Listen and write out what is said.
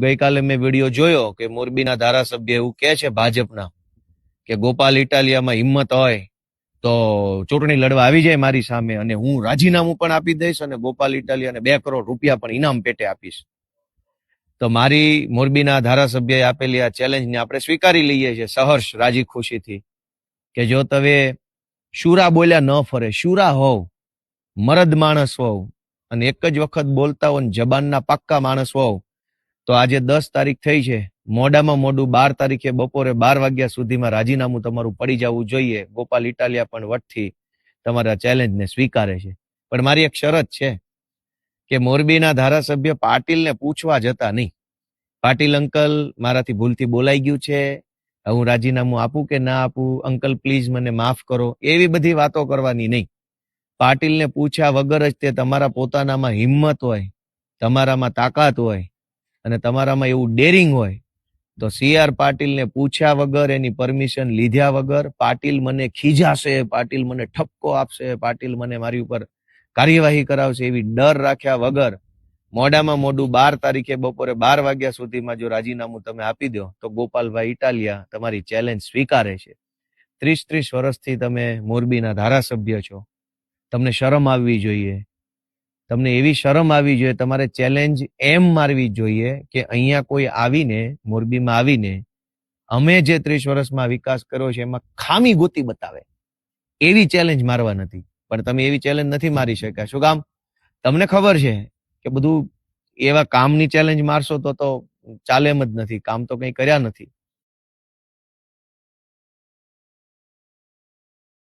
ગઈકાલે મેં વિડીયો જોયો કે મોરબીના ધારાસભ્ય એવું કહે છે ભાજપના કે ગોપાલ ઇટાલિયામાં હિંમત હોય તો ચૂંટણી લડવા આવી જાય મારી સામે અને હું રાજીનામું પણ આપી દઈશ અને ગોપાલ ઇટાલિયાને 2 કરોડ રૂપિયા પણ ઇનામ પેટે આપીશ. તો મારી મોરબીના ધારાસભ્યએ આપેલી આ ચેલેન્જને આપણે સ્વીકારી લઈએ છીએ સહર્ષ રાજી ખુશીથી કે જો તમે શુરા બોલ્યા ન ફરે, શુરા હોવ, મરદ માણસ હોવ અને એક જ વખત બોલતા હો જબાનના પાક્કા માણસ હોવ તો આજે 10 તારીખ થઈ છે, મોડામાં મોડું 12 તારીખે બપોરે 12 વાગ્યા સુધીમાં રાજીનામું તમારું પડી જવું જોઈએ. ગોપાલ ઇટાલિયા પણ વટથી તમારા ચેલેન્જને સ્વીકારે છે. પણ મારી એક શરત છે કે મોરબીના ધારાસભ્ય પાટીલને પૂછવા જતા નહીં. પાટીલ અંકલ, મારાથી ભૂલથી બોલાઈ ગયું છે, હું રાજીનામું આપું કે ના આપું, અંકલ પ્લીઝ મને માફ કરો, એવી બધી વાતો કરવાની નહીં. પાટીલને પૂછ્યા વગર જ તે તમારા પોતાનામાં હિંમત હોય, તમારામાં તાકાત હોય અને તમારામાં એવું ડેરિંગ હોય તો CR પાટીલને પૂછ્યા વગર, એની પરમિશન લીધા વગર, પાટીલ મને ખીજાશે, પાટીલ મને ઠપકો આપશે, પાટીલ મને મારી ઉપર કાર્યવાહી કરાવશે એવી ડર રાખ્યા વગર મોડામાં મોડું 12 તારીખે બપોરે 12 વાગ્યા સુધીમાં જો રાજીનામું તમે આપી દો તો ગોપાલભાઈ ઇટાલિયા તમારી ચેલેન્જ સ્વીકારે છે. 30 વર્ષથી તમે મોરબીના ધારાસભ્ય છો, તમને શરમ આવવી જોઈએ. તમને એવી શરમ આવવી જોઈએ, તમારે ચેલેન્જ એમ મારવી જોઈએ કે અહીંયા કોઈ આવીને, મોરબીમાં આવીને અમે જે 30 વર્ષમાં વિકાસ કર્યો છે એમાં ખામી ગોતી બતાવે, એવી ચેલેન્જ મારવા નથી. પણ તમે એવી ચેલેન્જ નથી મારી શક્યા. શું કામ? તમને ખબર છે કે બધું એવા કામની ચેલેન્જ મારશો તો ચાલે એમ જ નથી, કામ તો કંઈ કર્યા નથી.